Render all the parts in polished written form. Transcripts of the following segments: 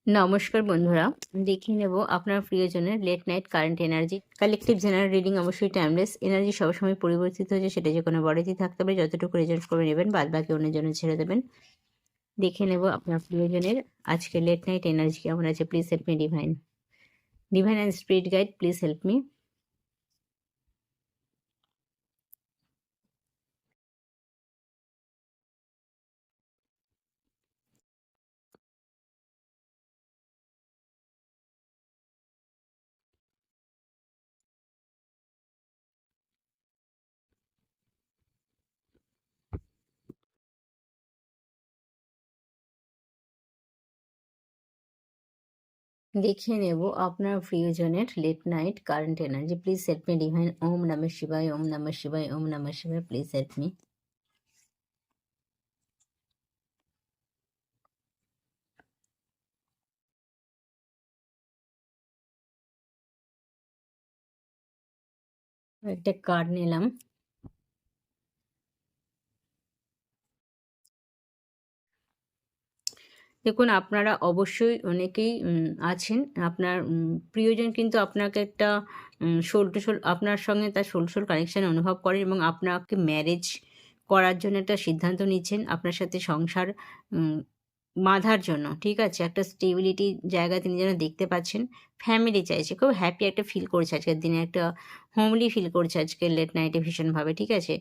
নমস্কার বন্ধুরা, দেখিয়ে নেব আপনার প্রিয়জনের late night current energy. Collective general reading অবশ্যই টাইমলেস। এনার্জি সবসময় পরিবর্তিত হচ্ছে, সেটা যে কোনো বডিতে থাকতে পারে। যতটুকু রেজাল্ট করে নেবেন, বাদ বাকি অন্যের জন্য ছেড়ে দেবেন। দেখে নেব আপনার প্রিয়জনের আজকে লেট নাইট এনার্জি কেমন আছে। Please help me divine. Divine and spirit guide, please help me. দেখে নেব আপনার প্রিয়জনের late night current energy. Please help me divine. ওম নমঃ শিবায়, ওম নমঃ শিবায়, ওম নমঃ শিবায়। Please help me. একটা কার্ড নিলাম। দেখুন, আপনারা অবশ্যই অনেকেই আছেন। আপনার প্রিয়জন কিন্তু আপনাকে একটা সোল টু সোল আপনার সঙ্গে তার সোল টু সোল কানেকশান অনুভব করেন এবং আপনাকে ম্যারেজ করার জন্য একটা সিদ্ধান্ত নিচ্ছেন, আপনার সাথে সংসার উম বাঁধার জন্য। ঠিক আছে? একটা স্টেবিলিটি জায়গা তিনি যেন দেখতে পাচ্ছেন। ফ্যামিলি চাইছে। খুব হ্যাপি একটা ফিল করছে আজকের দিনে। একটা হোমলি ফিল করছে আজকের লেট নাইটে ভীষণভাবে। ঠিক আছে?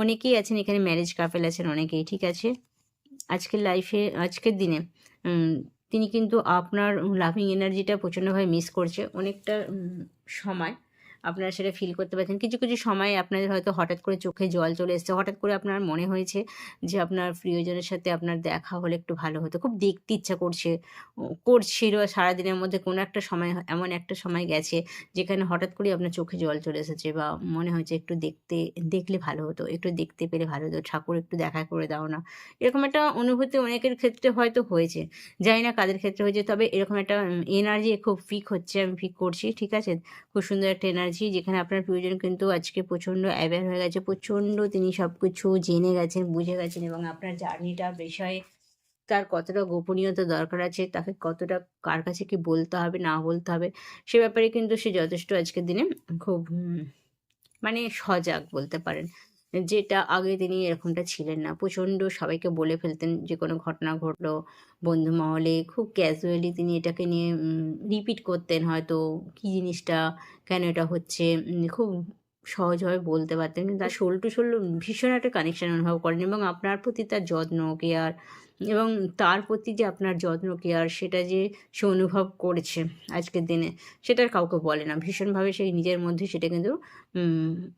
অনেকেই আছেন এখানে, ম্যারেজ কাপল আছেন অনেকেই। ঠিক আছে? আজকের লাইফে, আজকের দিনে উম তিনি কিন্তু আপনার লাভিং এনার্জিটা প্রচণ্ডভাবে মিস করছে। অনেকটা সময় আপনারা সেটা ফিল করতে পারছেন। কিছু, কিছু সময়ে আপনাদের হয়তো হঠাৎ করে চোখে জল চলে এসেছে। হঠাৎ করে আপনার মনে হয়েছে যে আপনার প্রিয়জনের সাথে আপনার দেখা হলে একটু ভালো হতো। খুব দেখতে ইচ্ছা করছে, করছিল সারাদিনের মধ্যে। কোনো একটা সময় এমন একটা সময় গেছে যেখানে হঠাৎ করেই আপনার চোখে জল চলে এসেছে বা মনে হয়েছে একটু দেখলে ভালো হতো, একটু দেখতে পেলে ভালো হতো। ঠাকুর একটু দেখা করে দাও না। এরকম একটা অনুভূতি অনেকের ক্ষেত্রে হয়তো হয়েছে। জানি না কাদের ক্ষেত্রে হয়েছে। তবে এরকম একটা এনার্জি খুব ফিক হচ্ছে, আমি ফিক করছি। ঠিক আছে? খুব সুন্দর একটা এনার্জি, যেখানে আপনার প্রিয়জন কিন্তু আজকে প্রচণ্ড অ্যাওয়্যার হয়ে গেছে। প্রচণ্ড তিনি সবকিছু জেনে গেছেন, বুঝে গেছেন এবং আপনার জার্নিটার বিষয়ে তার কতটা গোপনীয়তা দরকার আছে, তাকে কতটা কার কাছে কি বলতে হবে, না বলতে হবে, সে ব্যাপারে কিন্তু সে যথেষ্ট আজকের দিনে খুব মানে সজাগ বলতে পারেন। যেটা আগে তিনি এরকমটা ছিলেন না। প্রচণ্ড সবাইকে বলে ফেলতেন, যে কোনো ঘটনা ঘটলো বন্ধু মহলে খুব ক্যাজুয়ালি তিনি এটাকে নিয়ে রিপিট করতেন হয়তো, কী জিনিসটা, কেন এটা হচ্ছে, খুব সহজভাবে বলতে পারতেন। কিন্তু তার সোল টু সোল ভীষণ একটা কানেকশন অনুভব করেন এবং আপনার প্রতি তার যত্ন, কেয়ার এবং তার প্রতি যে আপনার যত্ন, কেয়ার সেটা যে সে অনুভব করেছে আজকের দিনে, সেটা আর কাউকে বলে না। ভীষণভাবে সেই নিজের মধ্যে সেটা কিন্তু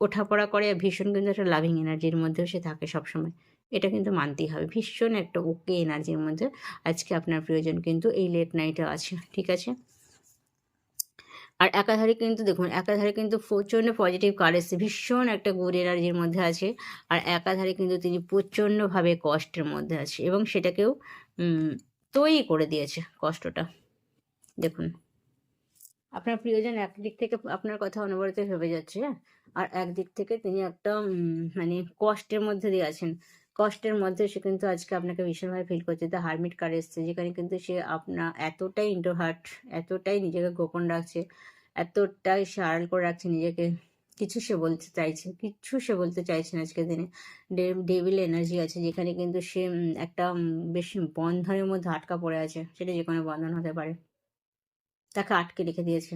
ওঠাপড়া করে। ভীষণ কিন্তু একটা লাভিং এনার্জির মধ্যেও সে থাকে সবসময়। এটা কিন্তু মানতেই হবে। ভীষণ একটা ওকে এনার্জির মধ্যে আজকে আপনার প্রিয়জন কিন্তু এই লেট নাইটে আছে। ঠিক আছে? আর একাধারে কিন্তু দেখুন, একাধারে কিন্তু প্রচণ্ড পজিটিভ কার্ড এসছে। ভীষণ একটা গুড এনার্জির মধ্যে আছে। আর একাধারে কিন্তু তিনি প্রচণ্ডভাবে কষ্টের মধ্যে আছে এবং সেটাকেও তৈরি করে দিয়েছে কষ্টটা। দেখুন, আপনার প্রিয়জন একদিক থেকে আপনার কথা অনবরত ভেবে যাচ্ছে, হ্যাঁ? আর একদিক থেকে তিনি একটা মানে কষ্টের মধ্যে দিয়ে আছেন। কষ্টের মধ্যে সে কিন্তু আজকে আপনাকে ভীষণভাবে ফিল করছে। দ্য হারমিট কার্ড এসছে, যেখানে কিন্তু সে এতটাই ইন্ট্রোভার্ট, এতটাই নিজেকে গোপন রাখছে, এতটাই সে আড়াল করে রাখছে নিজেকে। কিচ্ছু সে বলতে চাইছে না আজকের দিনে। ডেভিল এনার্জি আছে, যেখানে কিন্তু সে একটা বেশ বন্ধনের মধ্যে আটকা পড়ে আছে। সেটা যে কোনো বন্ধন হতে পারে। তাকে আটকে রেখে দিয়েছে।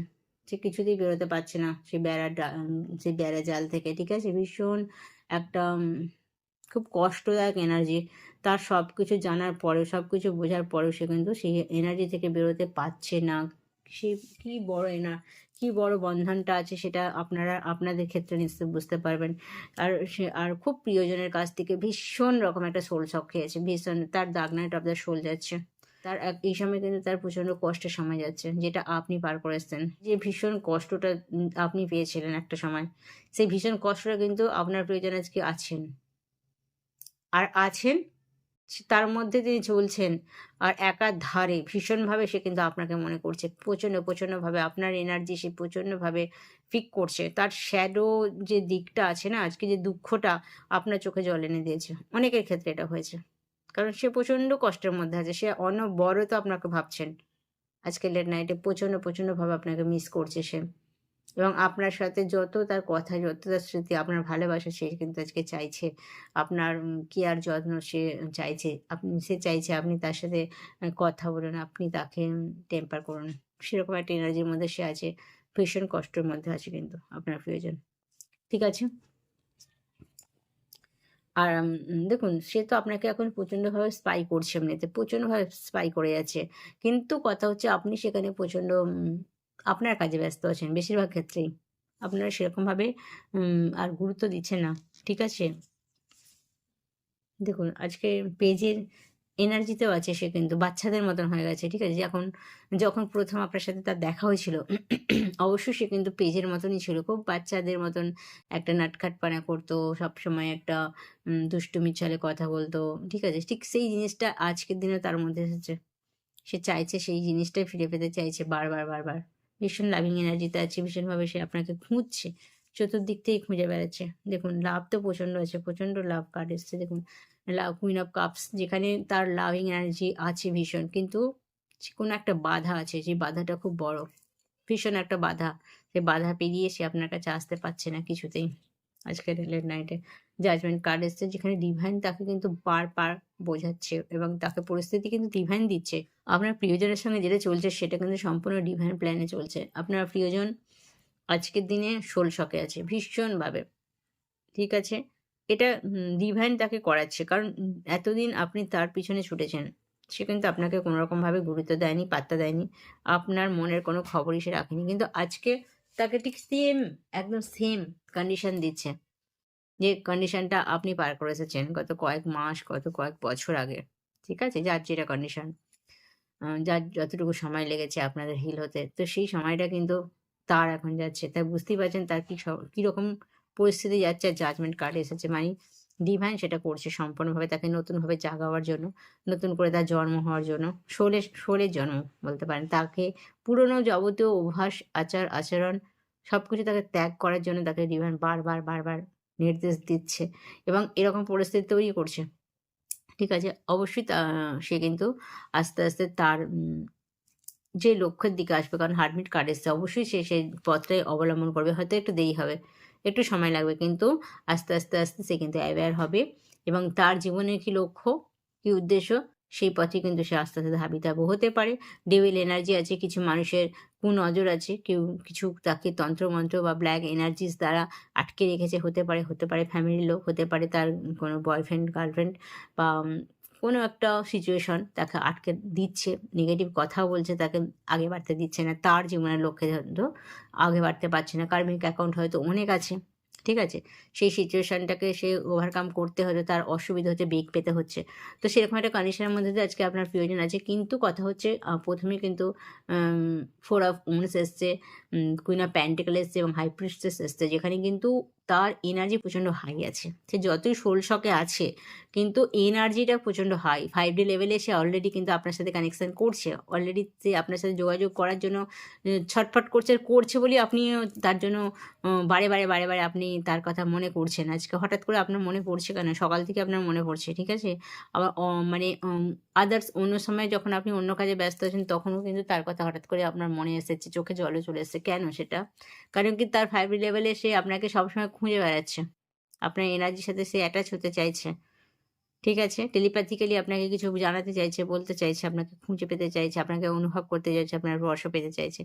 সে কিছুতেই বেরোতে পারছে না সেই বেড়া জাল থেকে। ঠিক আছে? ভীষণ একটা খুব কষ্টদায়ক এনার্জি। তার সব কিছু জানার পরেও, সব কিছু বোঝার পরেও সে কিন্তু সেই এনার্জি থেকে বেরোতে পারছে না। সে কী বড় কী বড় বন্ধনটা আছে, সেটা আপনাদের ক্ষেত্রে নিশ্চয়ই বুঝতে পারবেন। আর খুব প্রিয়জনের কাছ থেকে ভীষণ রকম একটা সোল শক খেয়েছে। ভীষণ তার দাগ নাইট অফ দ্য সোল যাচ্ছে। এই সময় কিন্তু তার প্রচণ্ড কষ্টের সময় যাচ্ছে, যেটা আপনি পার করে এসেছেন। যে ভীষণ কষ্টটা আপনি পেয়েছিলেন একটা সময়, সেই ভীষণ কষ্টটা কিন্তু আপনার প্রিয়জন আজকে আছেন। আর আছেন, তার মধ্যে তিনি চলছেন। আর একাধারে ভীষণভাবে সে কিন্তু আপনাকে মনে করছে। প্রচণ্ডভাবে আপনার এনার্জি সে প্রচণ্ডভাবে ফিক করছে। তার শ্যাডো যে দিকটা আছে না, আজকে যে দুঃখটা আপনার চোখে জল এনে দিয়েছে। অনেকের ক্ষেত্রে এটা হয়েছে। কারণ সে প্রচণ্ড কষ্টের মধ্যে আছে। সে অনবরত আপনাকে ভাবছেন। আজকে লেট নাইটে প্রচণ্ডভাবে আপনাকে মিস করছে সে। এবং আপনার সাথে যত তার কথা, যত তার স্মৃতি, আপনার ভালোবাসা সে কিন্তু আজকে চাইছে। আপনার কেয়ার যত্ন সে চাইছে। সে চাইছে আপনি তার সাথে কথা বলুন, আপনি তাকে টেম্পার করুন। সেরকম একটা এনার্জির মধ্যে সে আছে। ভীষণ কষ্টের মধ্যে আছে কিন্তু আপনার প্রিয়জন। ঠিক আছে? আর দেখুন সে তো আপনাকে এখন প্রচণ্ডভাবে স্পাই করছে এমনিতে, প্রচণ্ডভাবে স্পাই করে যাচ্ছে। কিন্তু কথা হচ্ছে আপনি সেখানে প্রচণ্ড আপনার কাজে ব্যস্ত আছেন বেশিরভাগ ক্ষেত্রেই। আপনারা সেরকমভাবে আর গুরুত্ব দিচ্ছেন না। ঠিক আছে? দেখুন আজকে পেজের এনার্জিতেও আছে সে কিন্তু বাচ্চাদের মতন হয়ে গেছে। ঠিক আছে? যখন ১ম আপনার সাথে তার দেখা হয়েছিল অবশ্যই সে কিন্তু পেজের মতনই ছিল। খুব বাচ্চাদের মতন একটা নাটখাটপানা করতো। সবসময় একটা দুষ্টুমির ছলে কথা বলতো। ঠিক আছে? ঠিক সেই জিনিসটা আজকের দিনেও তার মধ্যে এসেছে। সে চাইছে সেই জিনিসটাই ফিরে পেতে চাইছে বারবার। ভীষণ লাভিং এনার্জিতে আছে। ভীষণভাবে সে আপনাকে খুঁজছে। চতুর্দিক থেকেই খুঁজে বেড়াচ্ছে। দেখুন লাভ তো প্রচণ্ড আছে। প্রচণ্ড লাভ কার্ড এসছে দেখুন। কুইন অফ কাপস, যেখানে তার লাভিং এনার্জি আছে ভীষণ। কিন্তু কোনো একটা বাধা আছে। যে বাধাটা খুব বড়। ভীষণ একটা বাধা। সে বাধা পেরিয়ে সে আপনার কাছে আসতে পারছে না কিছুতেই। আজকের লেট নাইটে জাজমেন্ট কার্ড এসছে, যেখানে ডিভাইন তাকে কিন্তু বারবার বোঝাচ্ছে এবং তাকে পরিস্থিতি কিন্তু ডিভাইন দিচ্ছে। আপনার প্রিয়জনের সঙ্গে যেটা চলছে সেটা কিন্তু সম্পূর্ণ ডিভাইন প্ল্যানে চলছে। আপনার প্রিয়জন আজকের দিনে সোল শকে আছে ভীষণভাবে। ঠিক আছে? এটা ডিভাইন তাকে করাচ্ছে। কারণ এতদিন আপনি তার পিছনে ছুটেছেন। সে কিন্তু আপনাকে কোনোরকমভাবে গুরুত্ব দেয়নি, পাত্তা দেয়নি। আপনার মনের কোনো খবরই সে রাখেনি। কিন্তু আজকে তাকে ঠিক একদম সেম কন্ডিশন দিচ্ছে। যে কন্ডিশনটা আপনি পার করে এসেছেন গত কয়েক মাস, গত কয়েক বছর আগে। ঠিক আছে? যার যেটা কন্ডিশন, যার যতটুকু সময় লেগেছে আপনাদের হিল হতে, তো সেই সময়টা কিন্তু তার এখন যাচ্ছে। তাই বুঝতেই পারছেন তার কীরকম পরিস্থিতি যাচ্ছে। আর জাজমেন্ট কার্ড এসেছে মানে ডিভাইন সেটা করছে সম্পূর্ণভাবে তাকে নতুনভাবে জাগাবার জন্য, নতুন করে তার জন্ম হওয়ার জন্য, সোলের জন্ম বলতে পারেন। তাকে পুরনো যাবতীয় অভ্যাস, আচরণ সবকিছু তাকে ত্যাগ করার জন্য তাকে ডিভাইন বারবার নির্দেশ দিচ্ছে এবং এরকম পরিস্থিতি তৈরি করছে। ঠিক আছে? অবশ্যই সে কিন্তু আস্তে তার যে লক্ষ্যের দিকে আসবে, কারণ হারমিট কার্ড এসছে, অবশ্যই সে সেই পথটাই অবলম্বন করবে। হয়তো একটু দেরি হবে, একটু সময় লাগবে, কিন্তু আস্তে সে কিন্তু অ্যাওয়্যার হবে এবং তার জীবনের কী লক্ষ্য, কী উদ্দেশ্য, সেই পথে কিন্তু সে আস্তে ধাবিতাব হতে পারে। ডেভিল এনার্জি আছে, কিছু মানুষের কুনজর আছে, কিছু তাকে তন্ত্রমন্ত্র বা ব্ল্যাক এনার্জিস দ্বারা আটকে রেখেছে। হতে পারে ফ্যামিলির লোক, হতে পারে তার কোনো বয়ফ্রেন্ড, গার্লফ্রেন্ড বা কোনো একটা সিচুয়েশন তাকে আটকে দিচ্ছে, নেগেটিভ কথা বলছে, তাকে আগে বাড়তে দিচ্ছে না, তার জীবনের লক্ষ্যে হয়তো আগে বাড়তে পারছে না। কার্মিক অ্যাকাউন্ট হয়তো অনেক আছে। ঠিক আছে? সেই সিচুয়েশনটাকে সে ওভারকাম করতে হয়তো তার অসুবিধা হচ্ছে, বেগ পেতে হচ্ছে। তো সেরকম একটা কন্ডিশনের মধ্যে দিয়ে আজকে আপনার প্রিয়জন আছে। কিন্তু কথা হচ্ছে প্রথমে কিন্তু 4 অফ ওয়ান্ডস এসছে, কুইন অফ পেন্টাকেল এসছে এবং হাই প্রিস্টেস এসছে, যেখানে কিন্তু তার এনার্জি প্রচণ্ড হাই আছে। সে যতই সোল শকে আছে কিন্তু এনার্জিটা প্রচণ্ড হাই। 5D লেভেলে সে অলরেডি কিন্তু আপনার সাথে কানেকশান করছে। অলরেডি সে আপনার সাথে যোগাযোগ করার জন্য ছটফট করছে বলেই আপনিও তার জন্য বারে আপনি তার কথা মনে করছেন। আজকে হঠাৎ করে আপনার মনে পড়ছে কেন? সকাল থেকে আপনার মনে পড়ছে। ঠিক আছে? আবার মানে আদার্স অন্য সময় যখন আপনি অন্য কাজে ব্যস্ত আছেন তখনও কিন্তু তার কথা হঠাৎ করে আপনার মনে এসেছে, চোখে জলও চলে এসেছে। কেন সেটা? কারণ কি তার 5D লেভেলে সে আপনাকে সবসময় খুঁজে বেড়াচ্ছে। আপনার এনার্জির সাথে সে অ্যাটাচ হতে চাইছে। ঠিক আছে? টেলিপ্যাথিক্যালি আপনাকে কিছু জানাতে চাইছে, বলতে চাইছে, আপনাকে খুঁজে পেতে চাইছে, আপনাকে অনুভব করতে চাইছে, আপনার স্পর্শ পেতে চাইছে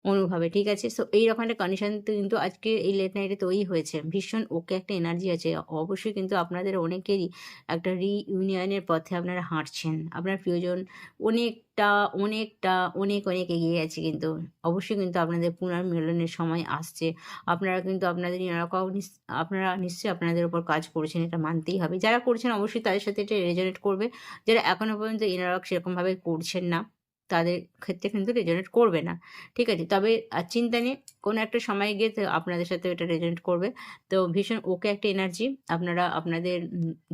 অনুভবে। ঠিক আছে? সো এইরকম একটা কন্ডিশন কিন্তু আজকে এই লেট নাইটে তৈরি হয়েছে। ভীষণ ওকে একটা এনার্জি আছে। অবশ্যই কিন্তু আপনাদের অনেকেরই একটা রিইউনিয়নের পথে আপনারা হাঁটছেন। আপনার প্রিয়জন অনেক এগিয়ে গেছে কিন্তু। অবশ্যই কিন্তু আপনাদের পুনর্মিলনের সময় আসছে। আপনারা কিন্তু আপনাদের আপনারা নিশ্চয়ই আপনাদের উপর কাজ করছেন, এটা মানতেই হবে। যারা করছেন অবশ্যই তাদের সাথে এটা রেজোনেট করবে। যারা এখনো পর্যন্ত ইনার ওয়ার্ক সেরকমভাবে করছেন না, তাদের ক্ষেত্রে কিন্তু রেজোনেট করবে না। ঠিক আছে? তবে চিন্তা নেই, কোনো একটা সময় গিয়ে তো আপনাদের সাথেও এটা রেজোনেট করবে। তো ভীষণ ওকে একটা এনার্জি। আপনারা আপনাদের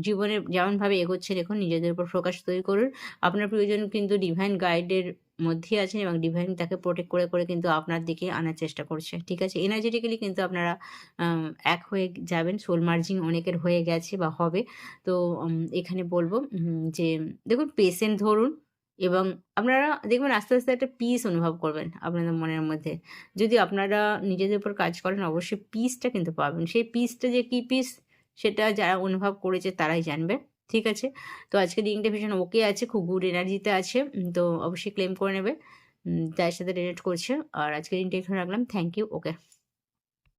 জীবনে যেমনভাবে এগোচ্ছেন এখন নিজেদের উপর ফোকাস তৈরি করুন। আপনার প্রিয়জন কিন্তু ডিভাইন গাইডের মধ্যেই আছেন এবং ডিভাইন তাকে প্রোটেক্ট করে কিন্তু আপনার দিকে আনার চেষ্টা করছে। ঠিক আছে? এনার্জেটিক্যালি কিন্তু আপনারা এক হয়ে যাবেন। সোল মার্জিং অনেকের হয়ে গেছে বা হবে। তো এখানে বলব যে দেখুন পেশেন্ট ধরুন এবং আপনারা দেখবেন আস্তে আস্তে একটা পিস অনুভব করবেন আপনাদের মনের মধ্যে। যদি আপনারা নিজেদের উপর কাজ করেন অবশ্যই পিসটা কিন্তু পাবেন। সেই পিসটা যে কী পিস সেটা যারা অনুভব করেছে তারাই জানবে। ঠিক আছে? তো আজকের দিনটা ভীষণ ওকে আছে, খুব গুড এনার্জিতে আছে। তো অবশ্যই ক্লেম করে নেবে যার সাথে রিলেট করছে। আর আজকের দিনটা এখানে রাখলাম। Thank you. ওকে।